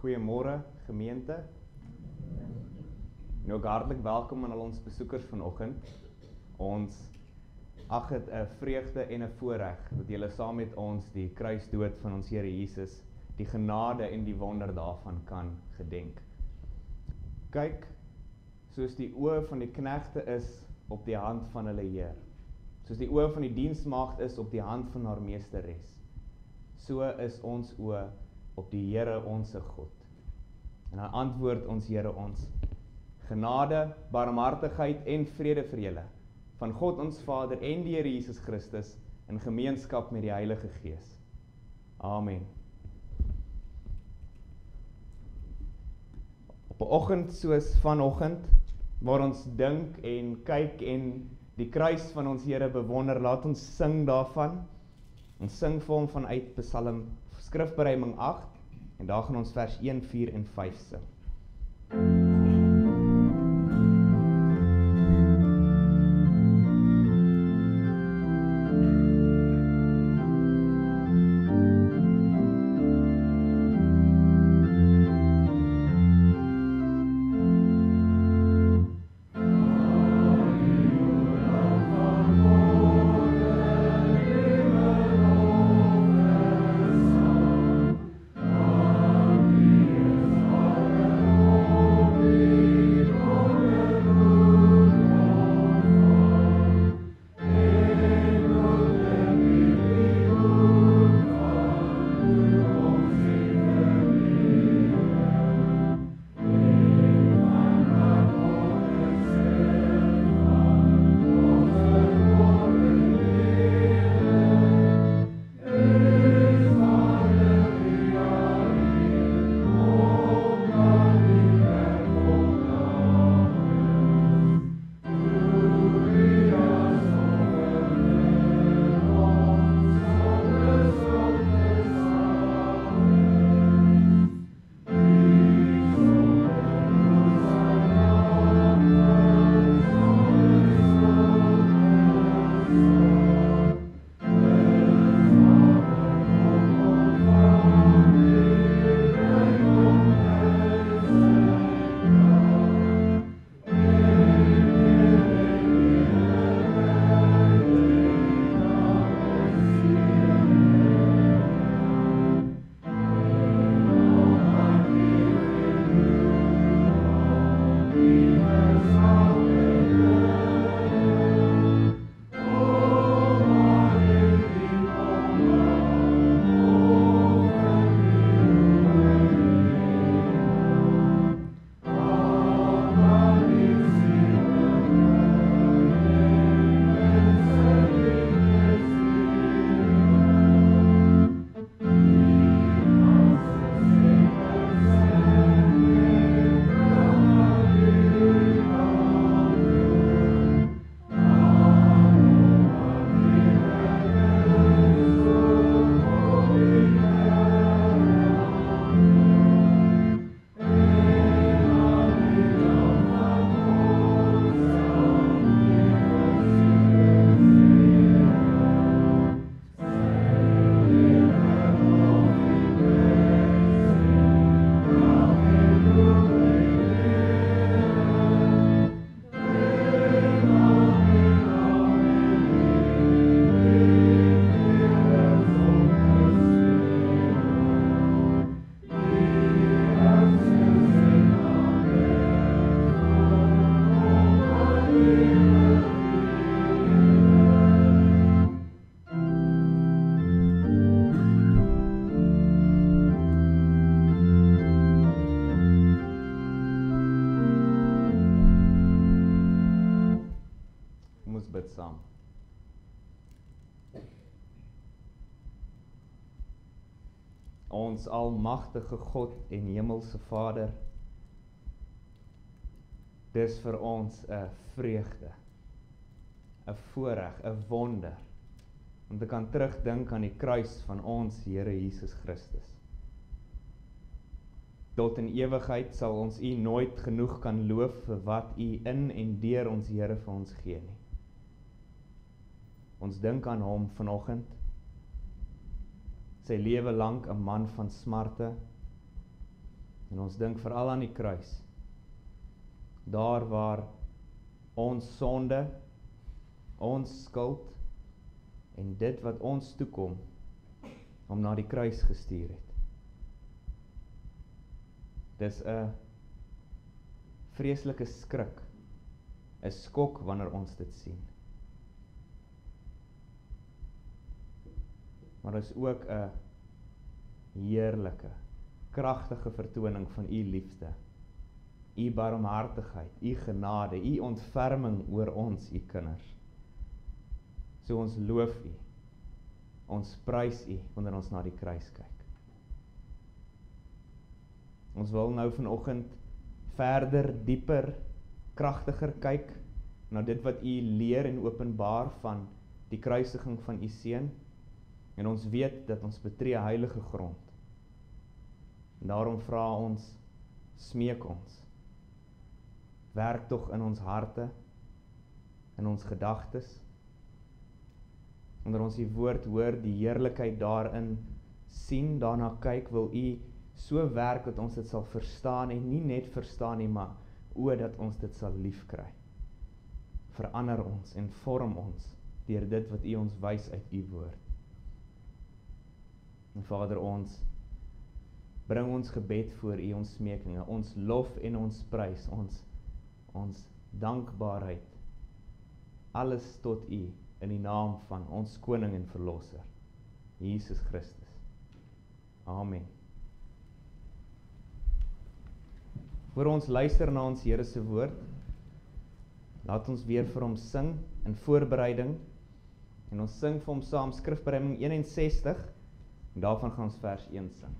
Goeiemôre gemeente. Nou ook hartlik welkom aan al ons besoekers vanoggend. Ons ag dit 'n vreugde en 'n voorreg dat julle saam met ons die kruisdood van ons Here Jesus, die genade en die wonder daarvan kan gedenk. Kyk, soos die oë van die knegte is op die hand van hulle Heer, soos die oë van die diensmaagd is op die hand van haar meesteres, so is ons oë op die Here onse God. En dan antwoord ons Here ons: genade, barmhartigheid en vrede vir julle, van God ons Vader en die Here Jesus Christus, in gemeenskap met die Heilige Gees. Amen. Op 'n oggend soos vanoggend, waar ons dink en kyk en die kruis van ons Here bewonder, laat ons sing daarvan. Ons sing vir hom vanuit Psalm Skrifbereiming 8, en daar gaan ons vers 1, 4 en 5 sing. Saam. Ons almagtige God en hemelse Vader, dis vir ons 'n vreugde, 'n voorreg, 'n wonder, om te kan terugdink aan die kruis van ons Here Jesus Christus. Tot in ewigheid sal ons U nooit genoeg kan loof vir wat U in en deur ons Here vir ons gee nie. Ons dink aan hom vanoggend, sy lewe lank 'n man van smarte, En ons dink veral aan die kruis. Daar waar ons sonde, ons skuld en dit wat ons toekom, om na die kruis gestuur het. Dis 'n vreeslike skrik, 'n skok wanneer ons dit sien. Maar dit is ook 'n heerlike, kragtige vertoning van u liefde, u barmhartigheid, u genade, u ontferming oor ons, u kinders. So ons loof u, ons prys u, wanneer ons na die kruis kyk. Ons wil nou vanoggend verder, dieper, kragtiger kyk, na dit wat u leer en openbaar van die kruisiging van u seun, en ons weet dat ons betree heilige grond. En daarom vra ons, smeek ons, werk tog in ons harte, in ons gedagtes, wanneer ons die woord hoor, die heerlikheid daarin sien, daarna kyk, wil u so werk dat ons dit sal verstaan, en nie net verstaan nie, maar dat ons dit sal liefkry. Verander ons en vorm ons, deur dit wat u ons wys uit u woord. En Vader, ons bring ons gebed voor u, ons smeekinge, ons lof en ons prys, ons dankbaarheid, alles tot u, in die naam van ons koning en verlosser, Jesus Christus. Amen. Voor ons luister na ons Here se woord, laat ons weer vir hom sing in voorbereiding, en ons sing vir hom saam Skrifbereiding 61, en daarvan gaan ons vers 1 sing.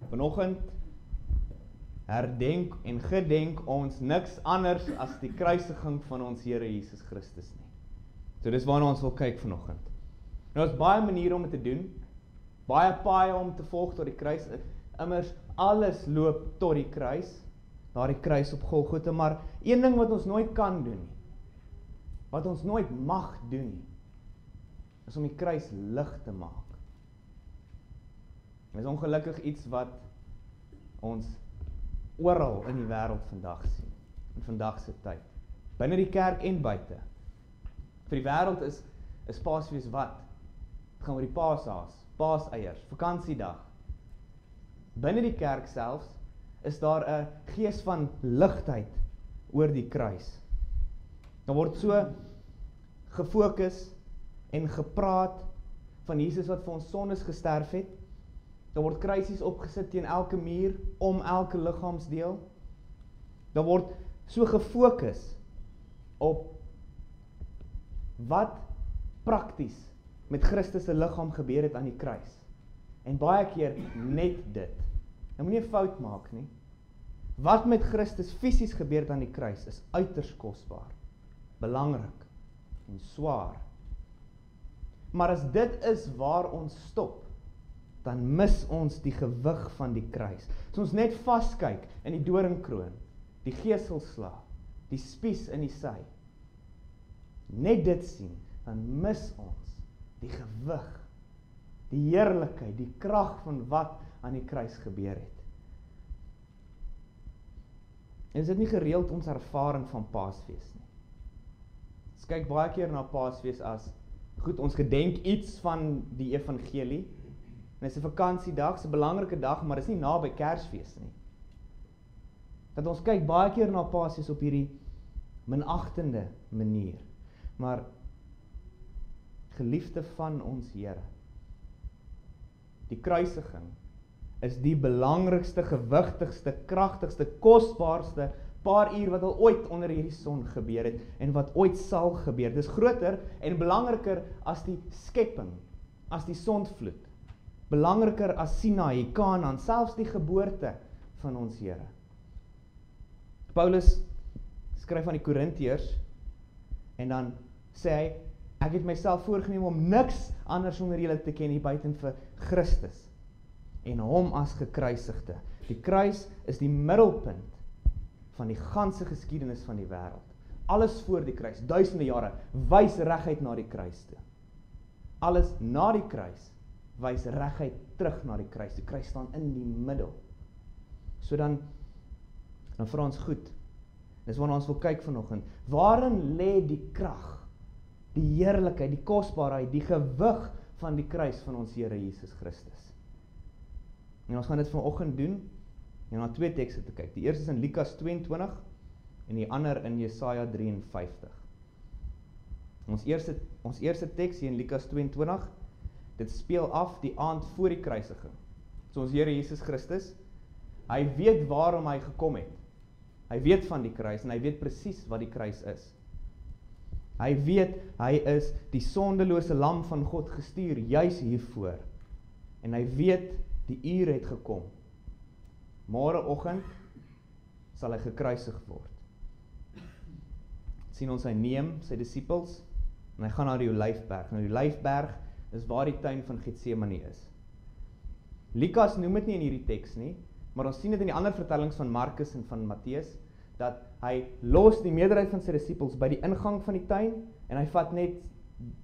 Vanoggend herdenk en gedenk ons niks anders as die kruisiging van ons Here Jesus Christus nie. So dis waarna ons wil kyk vanoggend. Nou is baie maniere om dit te doen, baie paaie om te volg tot die kruis, immers alles loop tot die kruis, daar die kruis op Golgotha, maar een ding wat ons nooit kan doen nie, wat ons nooit mag doen nie, is om die kruis lig te maak. Dit is ongelukkig iets wat ons oral in die wêreld vandag sien, in vandag se tyd, binne die kerk en buite. Vir die wêreld is Paasfees wat? Het gaan oor die Paashaas, Paaseiers, vakansiedag. Binne die kerk selfs is daar 'n gees van ligtheid oor die kruis. Daar word so gefokus en gepraat van Jesus wat vir ons sondes gesterf het. Daar word kruisies opgesit teen elke muur, om elke liggaamsdeel. Daar word so gefokus op wat prakties met Christus se liggaam gebeur het aan die kruis. En baie keer net dit. Nou moenie 'n fout maak nie. Wat met Christus fisies gebeur het aan die kruis is uiters kosbaar, belangrik en swaar. Maar as dit is waar ons stop, dan mis ons die gewig van die kruis. As ons net vaskyk in die doringkroon, die geselslaag, die spies in die sy, net dit sien, dan mis ons die gewig, die heerlikheid, die krag van wat aan die kruis gebeur het. En is dit nie gereeld ons ervaring van Paasfees nie? As Ons kyk baie keer na Paasfees as, goed, ons gedenk iets van die evangelie, en dit is 'n vakansiedag, dit is 'n belangrike dag, maar dit is nie naby Kersfees nie. Dat ons kyk baie keer na Paasfees op hierdie minagtende manier, maar geliefde van ons Here, die kruisiging is die belangrikste, gewigtigste, kragtigste, kosbaarste paar uur wat al ooit onder hierdie son gebeur het en wat ooit sal gebeur. Dit is groter en belangriker as die skepping, as die sondvloed. Belangriker as Sinaï, Kanaan, selfs die geboorte van ons Here. Paulus skryf aan die Korintiërs en dan sê hy, ek het myself voorgenem om niks anders onder julle te ken nie buiten vir Christus en hom as gekruisigde. Die kruis is die middelpunt van die ganse geskiedenis van die wêreld. Alles voor die kruis, duisende jare, wys reguit na die kruis toe. Alles na die kruis wys reguit terug na die kruis. Die kruis staan in die middel. So dan vra ons goed. Dis waarna ons wil kyk vanoggend. Waarin lê die krag, die heerlikheid, die kosbaarheid, die gewig van die kruis van ons Here Jesus Christus? En ons gaan dit vanoggend doen en na twee tekste te kyk. Die eerste is in Lukas 22 en die ander in Jesaja 53. Ons eerste teks hier in Lukas 22, dit speel af die aand voor die kruisiging. So ons Here Jesus Christus, hy weet waarom hy gekom het. Hy weet van die kruis en hy weet presies wat die kruis is. Hy weet, hy is die sondelose lam van God gestuur, juis hiervoor. En hy weet, die uur het gekom. Môreoggend sal hy gekruisig word. Sien ons hy neem sy disippels en hy gaan na die Olyfberg. Nou die Olyfberg is waar die tuin van Getsemane is. Lukas noem dit nie in hierdie teks nie, maar ons sien dit in die ander vertellings van Markus en van Matteus, dat hy los die meerderheid van sy disippels by die ingang van die tuin, en hy vat net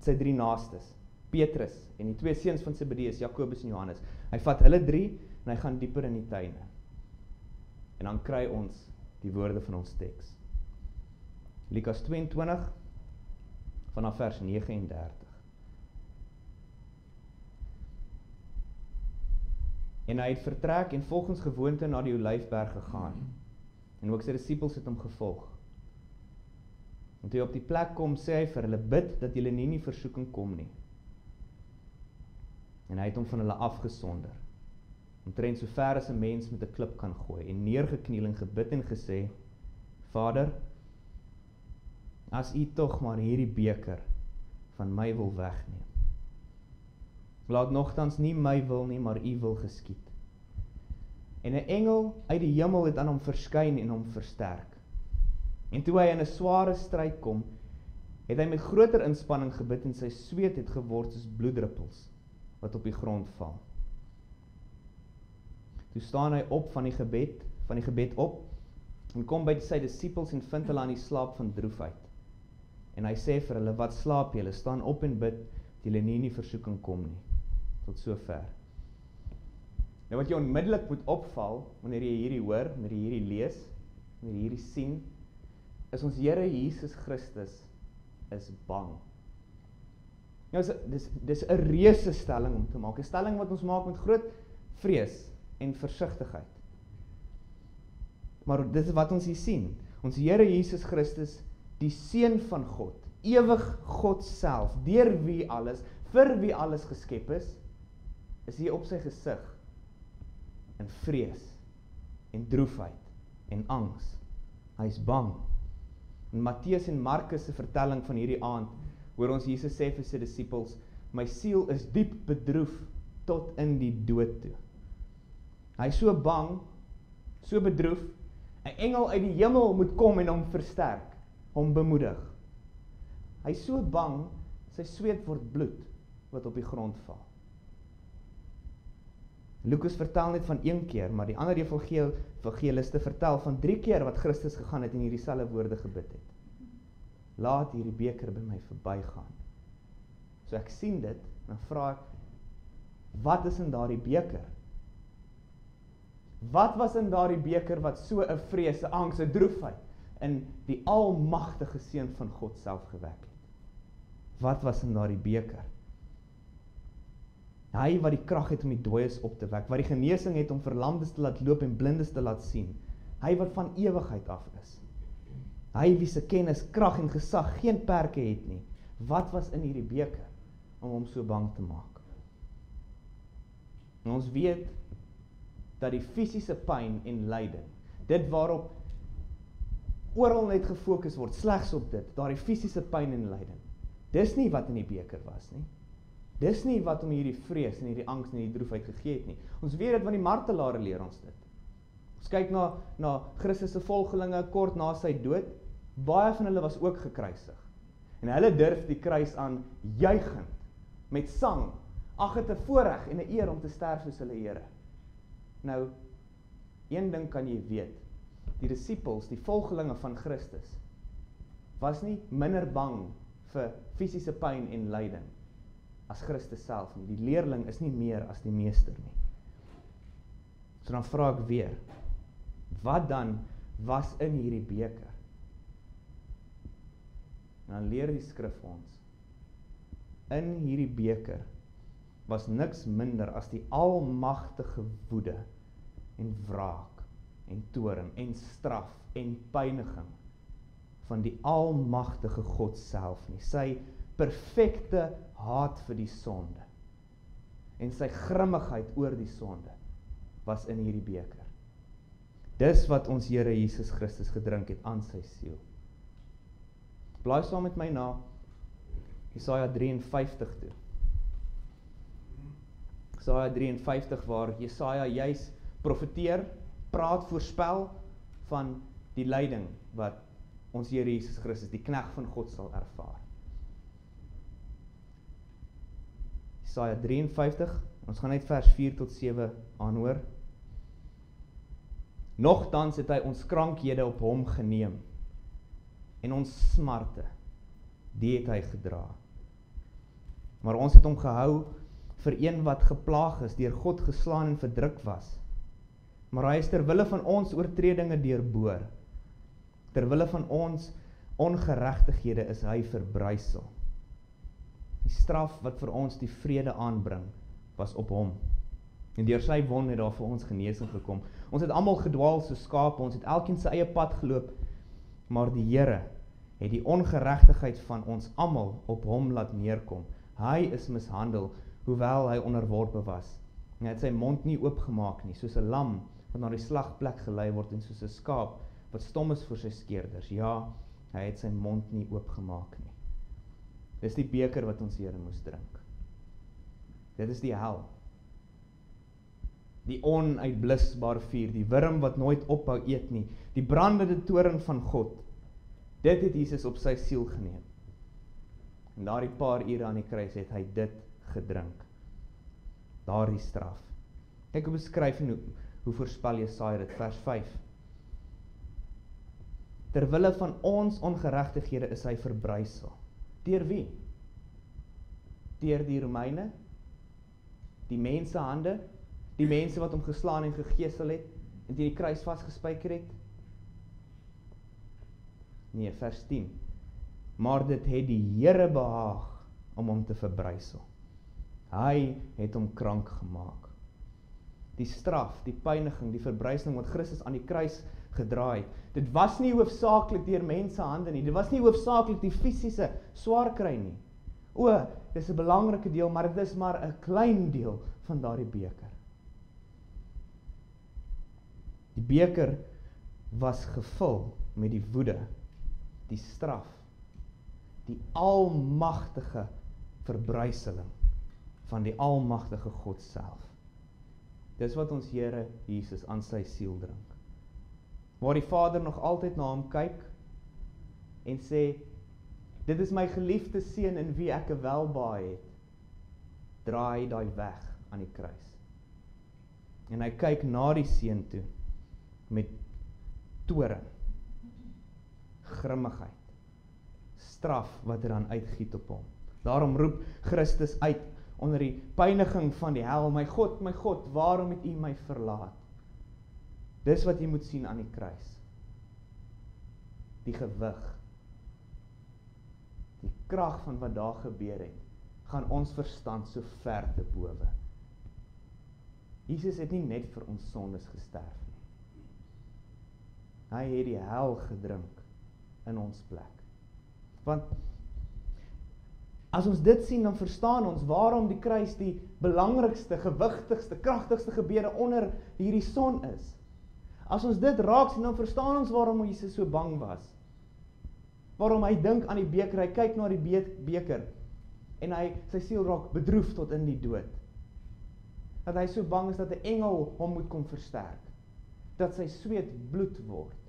sy 3 naastes, Petrus en die 2 seuns van Zebedeus, Jakobus en Johannes. Hy vat hulle 3 en hy gaan dieper in die tuin. En dan kry ons die woorde van ons teks. Lukas 22 vanaf vers 39. En hy het vertrek en volgens gewoonte na die Olyfberg gegaan. En ook sy disippels het hom gevolg. En toe hy op die plek kom, sê hy vir hulle, bid dat julle nie in die versoeking kom nie. En hy het hom van hulle afgesonder. Omtrent so ver as 'n mens met 'n klip kan gooi, en neergekniel en gebid en gesê, Vader, as u tog maar hierdie beker van my wil wegneem. Laat nogtans nie my wil nie, maar u wil geskied. En 'n engel uit die hemel het aan hom verskyn en hom versterk. En toe hy in 'n sware stryd kom, het hy met groter inspanning gebid en sy sweet het geword soos bloeddruppels wat op die grond val. Toe staan hy op van die gebed op, en kom by sy disippels en vind hulle aan die slaap van droefheid. En hy sê vir hulle, wat slaap julle? Staan op en bid, dat julle nie in die versoeking kom nie. Tot sover. Nou wat jy onmiddellik moet opval, wanneer jy hierdie hoor, wanneer jy hierdie lees, wanneer jy hierdie sien, is ons Here Jesus Christus is bang. Nou, dis 'n reuse stelling om te maak, 'n stelling wat ons maak met groot vrees en versigtigheid. Maar dit is wat ons hier sien. Ons Here Jesus Christus, die Seun van God, ewig God self, deur wie alles, vir wie alles geskep is hier op sy gesig in vrees en droefheid en angs. Hy is bang. In Matteus en Markus se vertelling van hierdie aand, hoor ons Jesus sê vir sy disippels, my siel is diep bedroef tot in die dood toe. Hy is so bang, so bedroef, 'n engel uit die hemel moet kom en hom versterk, hom bemoedig. Hy is so bang, sy sweet word bloed wat op die grond val. Lukas vertel net van 1 keer, maar die ander evangeliste vertel van 3 keer wat Christus gegaan het en hierdie selfde woorde gebid het. Laat hierdie beker by my verbygaan. So ek sien dit, dan vra ek, wat is in daardie beker? Wat was in daardie beker wat so 'n vrees, 'n angs, 'n droefheid in die almagtige Seun van God self gewek het? Wat was in daardie beker? Hy wat die krag het om die dooies op te wek, wat die genesing het om verlamdes te laat loop en blindes te laat sien. Hy wat van ewigheid af is. Hy wie se kennis, krag en gesag geen perke het nie. Wat was in hierdie beker om hom so bang te maak? En ons weet dat die fisiese pyn en lyding, dit waarop oral net gefokus word, slegs op dit, daardie fisiese pyn en lyding. Dis nie wat in die beker was nie. Dis nie wat om hierdie vrees en hierdie angs en hierdie droefheid gegee het nie. Ons weet dit van die martelare leer ons dit. Ons kyk na Christus se volgelinge kort na sy dood, baie van hulle was ook gekruisig. En hulle durf die kruis aan juigend, met sang. Ag, het 'n voorreg en 'n eer om te sterf soos hulle Here. Nou, een ding kan jy weet, die disippels, die volgelinge van Christus, was nie minder bang vir fisiese pyn en lyding as Christus self nie. Die leerling is nie meer as die meester nie. So dan vra ek weer, wat dan was in hierdie beker? En dan leer die skrif ons, in hierdie beker was niks minder as die almagtige woede en wraak en toorn en straf en pyniging van die almagtige God self nie. Sy perfekte haat vir die sonde en sy grimmigheid oor die sonde was in hierdie beker. Dis wat ons Here Jesus Christus gedrink het aan sy siel. Blaai saam met my na Jesaja 53 toe. Jesaja 53 waar Jesaja juis profeteer, praat, voorspel van die lyding wat ons Here Jesus Christus, die knegt van God, sal ervaar. Jesaja 53, ons gaan net vers 4 tot 7 aanhoor. Nogtans het hy ons krankhede op hom geneem, en ons smarte, die het hy gedra. Maar ons het hom gehou vir een wat geplaag is, deur God geslaan en verdruk was. Maar hy is terwille van ons oortredinge deurboor. Terwille van ons ongeregtighede is hy verbrysel. Die straf wat vir ons die vrede aanbring, was op hom. En deur sy wond het daar vir ons genesing gekom. Ons het almal gedwaal soos skape, ons het elkeen sy eie pad geloop, maar die Here het die ongeregtigheid van ons almal op hom laat neerkom. Hy is mishandel, hoewel hy onderworpe was. En hy het sy mond nie oopgemaak nie, soos 'n lam wat na die slagplek gelei word, en soos 'n skaap wat stom is voor sy skeerders. Ja, hy het sy mond nie oopgemaak nie. Dis die beker wat ons Here moes drink. Dit is die hel. Die onuitblusbare vuur, die wurm wat nooit ophou eet nie, die brandende toorn van God. Dit het Jesus op sy siel geneem. En daardie paar ure aan die kruis het hy dit gedrink. Daardie straf. Kyk hoe beskryf en hoe voorspel Jesaja dit, vers 5. Terwille van ons ongeregtighede is hy verbrysel. Deur wie? Deur die Romeine? Die mense hande? Die mense wat hom geslaan en gegeesel het en teen die kruis vasgespijker het? Nee, vers 10. Maar dit het die Here behaag om hom te verbrysel. Hy het hom krank gemaak. Die straf, die pyniging, die verbryseling wat Christus aan die kruis gedra het, dit was nie hoofsaaklik deur mense hande nie, dit was nie hoofsaaklik die fisiese swaar kry nie. Dis 'n belangrike deel, maar dit is maar 'n klein deel van daardie beker. Die beker was gevul met die woede, die straf, die almagtige verbryseling van die almagtige God self. Dis wat ons Here Jesus aan sy siel drink. Waar die Vader nog altyd na hom kyk en sê, dit is my geliefde seun in wie ek 'n welbehae het, draai hy daai weg aan die kruis. En hy kyk na die seun toe met toorn, grimmigheid, straf wat dan uitgiet op hom. Daarom roep Christus uit onder die pyniging van die hel, my God, waarom het U my verlaat? Dis wat jy moet sien aan die kruis. Die gewig, die krag van wat daar gebeur het, gaan ons verstand so ver te bowe. Jesus het nie net vir ons sondes gesterf nie. Hy het die hel gedrink in ons plek. Want as ons dit sien, dan verstaan ons waarom die kruis die belangrikste, gewigtigste, kragtigste gebede onder hierdie son is. As ons dit raak sien, dan verstaan ons waarom Jesus so bang was. Waarom hy dink aan die beker, hy kyk na die beker, en sy siel raak bedroef tot in die dood. Dat hy so bang is dat 'n engel hom moet kom versterk. Dat sy sweet bloed word.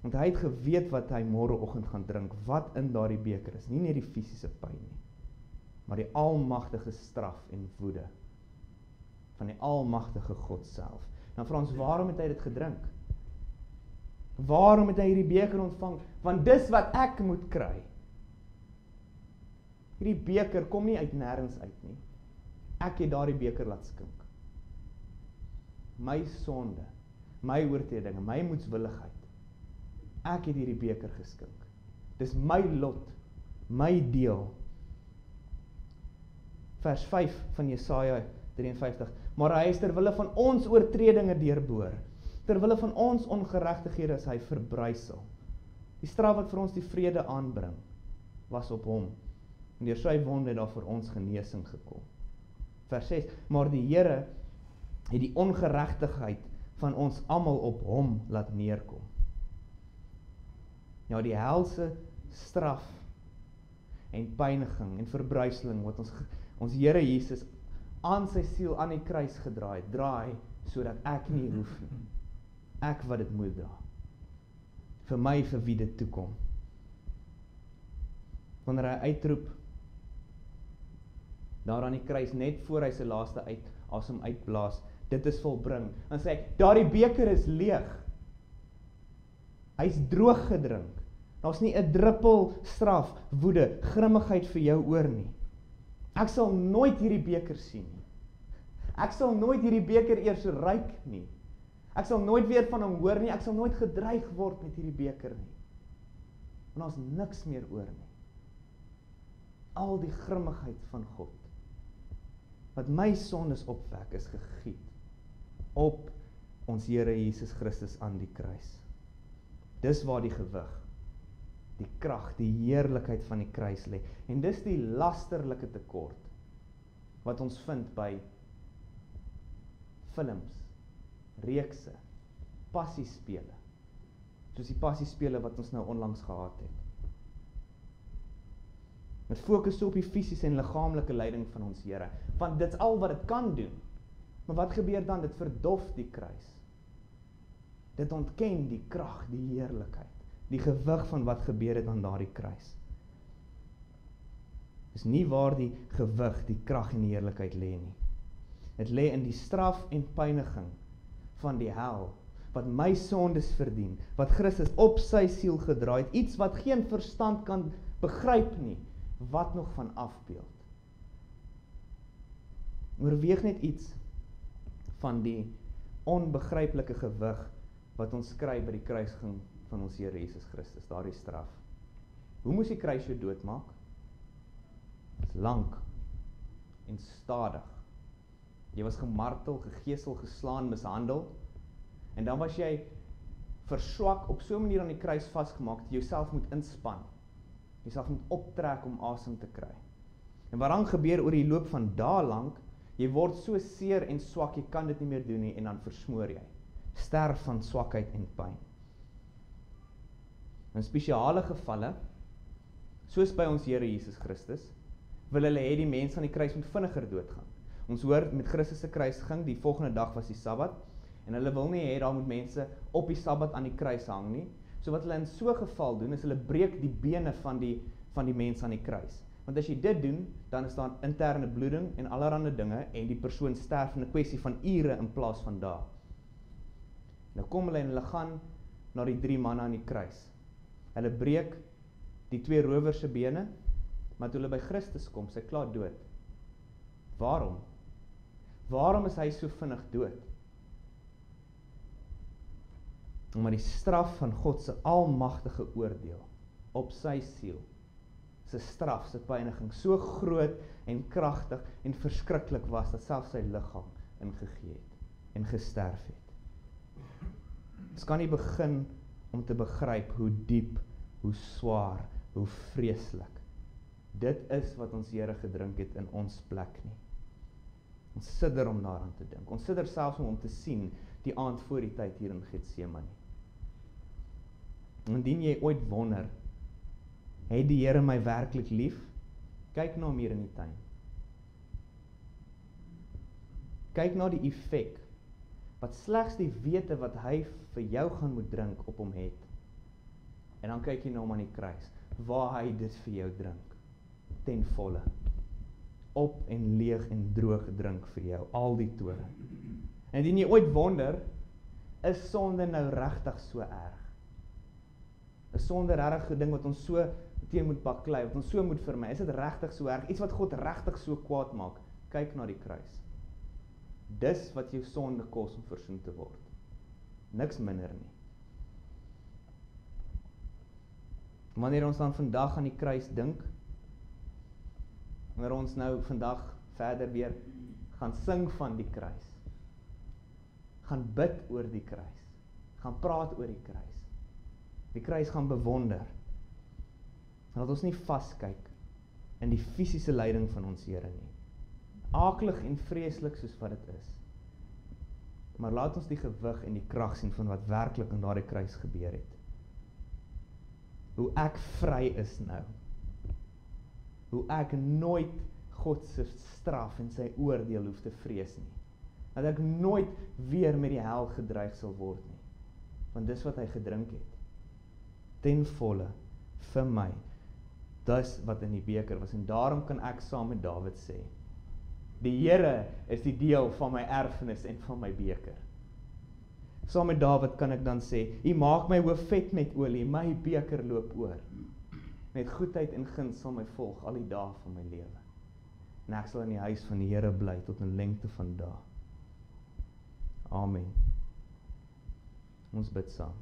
Want hy het geweet wat hy môreoggend gaan drink, wat in daardie beker is. Nie net die fisiese pyn nie, maar die almagtige straf en woede van die almagtige God self. Dan vra ons, waarom het hy dit gedrink? Waarom het hy hierdie beker ontvang? Want dis wat ek moet kry. Hierdie beker kom nie uit nêrens uit nie. Ek het daardie beker laat skink. My sonde, my oortredinge, my moedswilligheid. Ek het hierdie beker geskink. Dis my lot, my deel. Vers 5 van Jesaja 53. Maar hy is terwille van ons oortredinge deurboor. Terwille van ons ongeregtighede is hy verbrysel. Die straf wat vir ons die vrede aanbring, was op hom. En deur sy wonde het daar vir ons genesing gekom. Vers 6. Maar die Here het die ongeregtigheid van ons almal op hom laat neerkom. Ja, die helse straf en pyniging en verbryseling wat ons Here Jesus aan sy siel aan die kruis draai, sodat ek nie hoef nie. Ek wat dit moet dra. Vir my, vir wie dit toekom. Wanneer hy uitroep, daar aan die kruis, net voor hy sy laaste asem uitblaas, dit is volbring, en sê hy, daardie beker is leeg. Hy is droog gedrink. Daar's nie 'n druppel straf, woede, grimmigheid vir jou oor nie. Ek sal nooit hierdie beker sien nie. Ek sal nooit hierdie beker eers ruik nie. Ek sal nooit weer van hom hoor nie. Ek sal nooit gedreig word met hierdie beker nie. Want daar's niks meer oor nie. Al die grimmigheid van God, wat my sondes opwek, is gegiet op ons Here Jesus Christus aan die kruis. Dis waar die gewig, die krag, die heerlikheid van die kruis lê. En dis die lasterlike tekort wat ons vind by films, reekse, passiespele, soos die passiespele wat ons nou onlangs gehad het. Met fokus op die fisiese en liggaamlike lyding van ons Here, want dit's al wat dit kan doen. Maar wat gebeur dan? Dit verdof die kruis. Dit ontken die krag, die heerlikheid, die gewig van wat gebeur het aan daardie kruis. Dis nie waar die gewig, die krag en die heerlikheid lê nie. Dit lê in die straf en pyniging van die hel, wat my sondes verdien, wat Christus op sy siel gedra het, iets wat geen verstand kan begryp nie, wat nog van afbeeld. Oorweeg net iets van die onbegryplike gewig wat ons kry by die kruisiging van ons Here Jesus Christus, daardie straf. Hoe moes die kruis jou doodmaak? Dit is lank en stadig. Jy was gemartel, gegeesel, geslaan, mishandel, en dan was jy verswak, op so 'n manier aan die kruis vasgemaak, dat jy jouself moet inspann, jouself moet optrek om asem te kry. En wat dan gebeur oor die loop van dae lank, jy word so seer en swak, jy kan dit nie meer doen nie, en dan versmoor jy. Sterf van swakheid en pyn. In spesiale gevalle, soos by ons Here Jesus Christus, wil hulle hê die mens aan die kruis moet vinniger doodgaan. Ons hoor met Christus se kruisiging, die volgende dag was die Sabbat, en hulle wil nie hê daar moet mense op die Sabbat aan die kruis hang nie. So wat hulle in so 'n geval doen, is hulle breek die bene van die mens aan die kruis. Want as jy dit doen, dan is daar interne bloeding en allerlei dinge, en die persoon sterf in 'n kwessie van ure in plaas van dae. Nou kom hulle en hulle gaan na die 3 manne aan die kruis. Hulle breek die 2 rowers se bene, maar toe hulle by Christus kom, sy klaar dood. Waarom? Waarom is hy so vinnig dood? Omdat die straf van God se almagtige oordeel op sy siel sy straf, sy pyniging so groot en kragtig en verskriklik was, dat selfs sy liggaam ingegee het en gesterf het. Ons kan nie begin om te begryp hoe diep, hoe swaar, hoe vreeslik dit is wat ons Here gedrink het in ons plek nie. Ons sidder om daaraan te dink. Ons sidder selfs om te sien die aand voor die tyd hier in Getsemane. Indien jy ooit wonder, het die Here my werklik lief? Kyk na hom hier in die tuin. Kyk na die effek wat slegs die wete wat hy vir jou gaan moet drink op hom het. En dan kyk jy na hom aan die kruis, waar hy dit vir jou drink, ten volle. Op en leeg en droog drink vir jou, al die tore. En indien jy ooit wonder, is sonde nou regtig so erg? Is sonde regtig 'n ding wat ons so teen moet baklei, wat ons so moet vermy? Is dit regtig so erg? Iets wat God regtig so kwaad maak? Kyk na die kruis. Dis wat jou sonde kos om versoen te word. Niks minder nie. Wanneer ons dan vandag aan die kruis dink, wanneer ons nou vandag verder weer gaan sing van die kruis, gaan bid oor die kruis, gaan praat oor die kruis gaan bewonder, en dat ons nie vaskyk in die fisiese lyding van ons Here nie. Aaklig en vreeslik soos wat dit is. Maar laat ons die gewig en die krag sien van wat werklik in daardie kruis gebeur het. Hoe ek vry is nou. Hoe ek nooit God se straf en sy oordeel hoef te vrees nie. Dat ek nooit weer met die hel gedreig sal word nie. Want dis wat hy gedrink het. Ten volle, vir my. Dis wat in die beker was. En daarom kan ek saam met Dawid sê, die Here is die deel van my erfenis en van my beker. Saam met Dawid kan ek dan sê, U maak my hoof vet met olie, my beker loop oor. Met goedheid en guns sal my volg al die dae van my lewe. En ek sal in die huis van die Here bly tot 'n lengte van dae. Amen. Ons bid saam.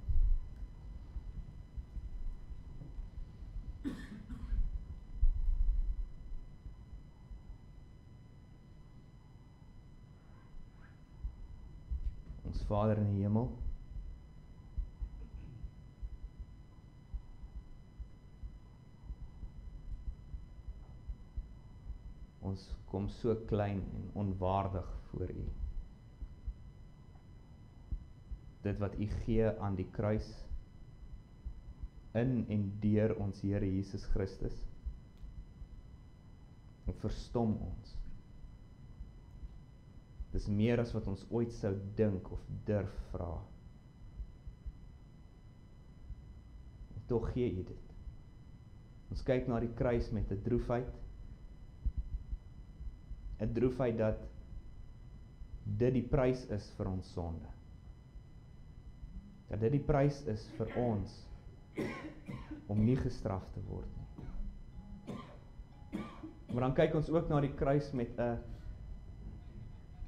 Ons Vader in die hemel, ons kom so klein en onwaardig voor U. Dit wat U gee aan die kruis, in en deur ons Here Jesus Christus, verstom ons. Dis meer as wat ons ooit sou dink of durf vra. En tog gee U dit. Ons kyk na die kruis met 'n droefheid. 'n droefheid dat dit die prys is vir ons sonde. Dat dit die prys is vir ons om nie gestraf te word nie. Maar dan kyk ons ook na die kruis met 'n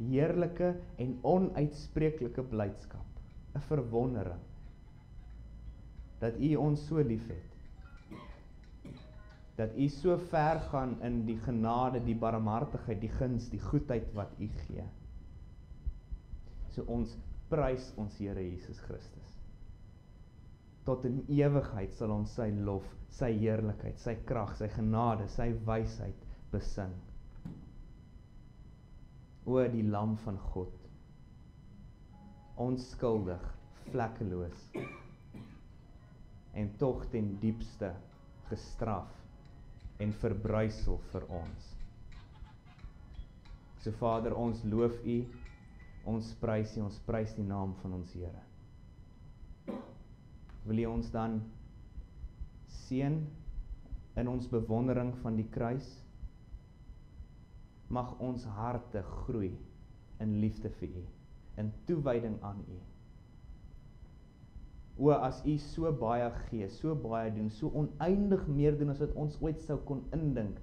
heerlike en onuitspreeklike blydskap, 'n verwondering, dat U ons so lief het, dat U so ver gaan in die genade, die barmhartigheid, die guns, die goedheid wat U gee. So ons prys ons Here Jesus Christus. Tot in ewigheid sal ons sy lof, sy heerlikheid, sy krag, sy genade, sy wysheid besing. O die Lam van God, onskuldig, vlekkeloos, en tog ten diepste gestraf en verbrysel vir ons. So Vader, ons loof U, ons prys die naam van ons Here. Wil U ons dan seën in ons bewondering van die kruis? Mag ons harte groei in liefde vir U, in toewyding aan U. O, as U so baie gee, so baie doen, so oneindig meer doen as wat ons ooit sou kon indink,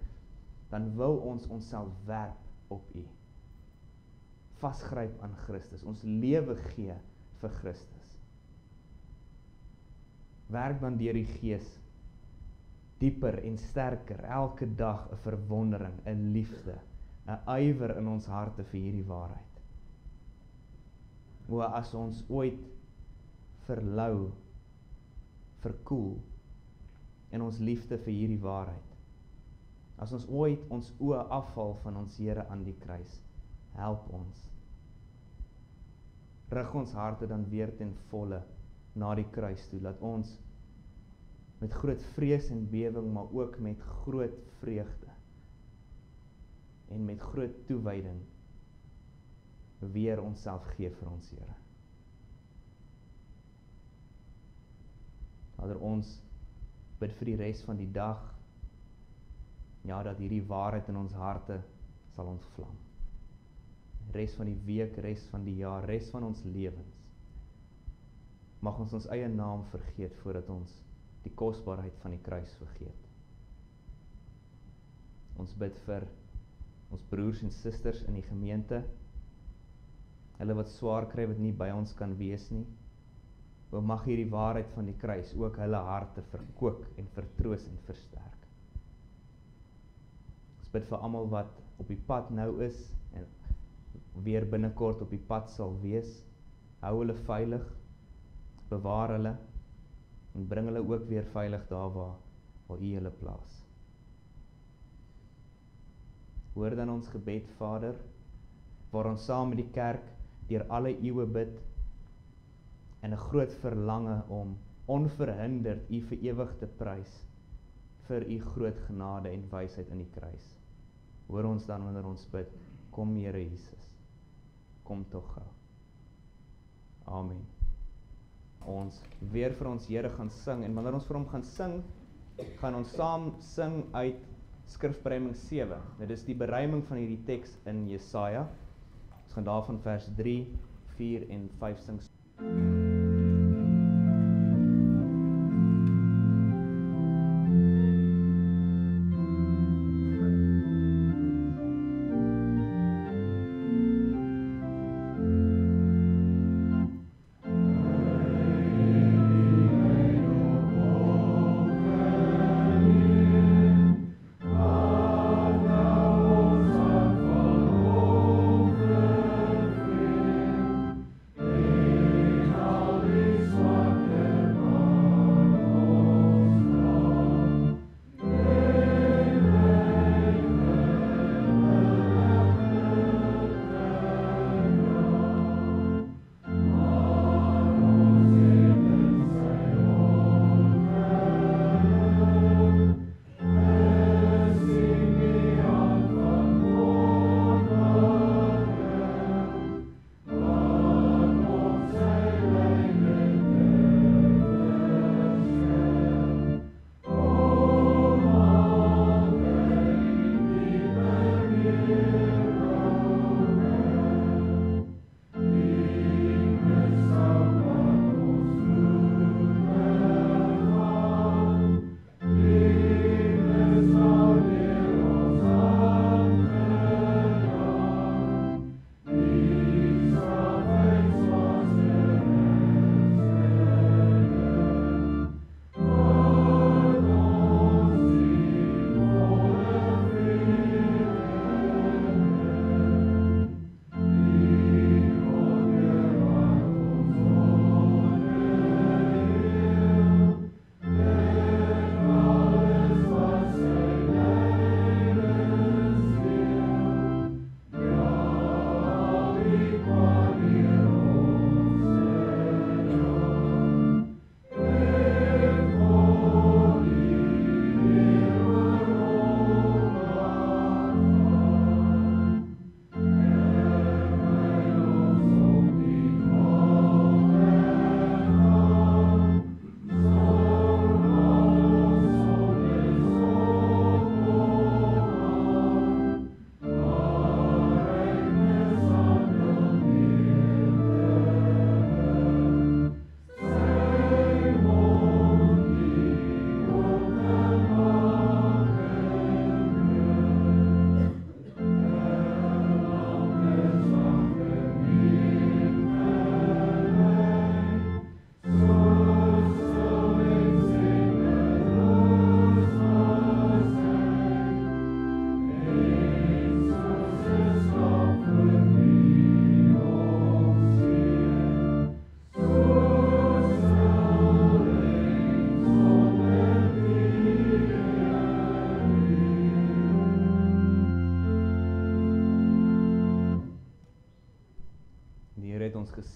dan wil ons onsself werp op U. Vasgryp aan Christus, ons lewe gee vir Christus. Werk dan deur die Gees dieper en sterker, elke dag 'n verwondering, 'n liefde, 'n ywer in ons harte vir hierdie waarheid. O, as ons ooit verlou, verkoel in ons liefde vir hierdie waarheid, as ons ooit ons oë afhaal van ons Here aan die kruis, help ons. Rig ons harte dan weer ten volle na die kruis toe, laat ons met groot vrees en bewing, maar ook met groot vreugde en met groot toewyding weer onsself gee vir ons Here. Vader, ons bid vir die res van die dag, ja, dat hierdie waarheid in ons harte sal ontvlam. Res van die week, res van die jaar, res van ons lewens. Mag ons ons eie naam vergeet, voordat ons die kosbaarheid van die kruis vergeet. Ons bid vir ons broers en susters in die gemeente, hulle wat swaar kry, wat nie by ons kan wees nie. O, mag hierdie waarheid van die kruis ook hulle harte verkoop en vertroos en versterk. Ons bid vir almal wat op die pad nou is, en weer binnekort op die pad sal wees. Hou hulle veilig, bewaar hulle, en bring hulle ook weer veilig daar waar U hulle plaas. Hoor dan ons gebed, Vader, waar ons saam met die kerk deur alle eeue bid, en 'n groot verlange om onverhinderd U vir ewig te prys, vir U groot genade en wysheid in die kruis. Hoor ons dan wanneer ons bid, kom Here Jesus, kom tog gou. Amen. Ons weer vir ons Here gaan sing, en wanneer ons vir hom gaan sing, gaan ons saam sing uit Skrifberuiming 7. Dit is die beruiming van hierdie teks in Jesaja. Ons gaan daarvan vers 3, 4 en 5 sing.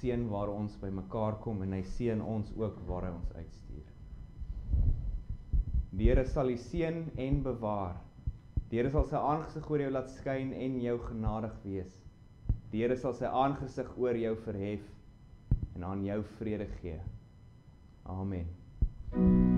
seën waar ons by mekaar kom en hy seën ons ook waar hy ons uitstuur. Die Here sal u seën en bewaar. Die Here sal sy aangesig oor jou laat skyn en jou genadig wees. Die Here sal sy aangesig oor jou verhef en aan jou vrede gee. Amen.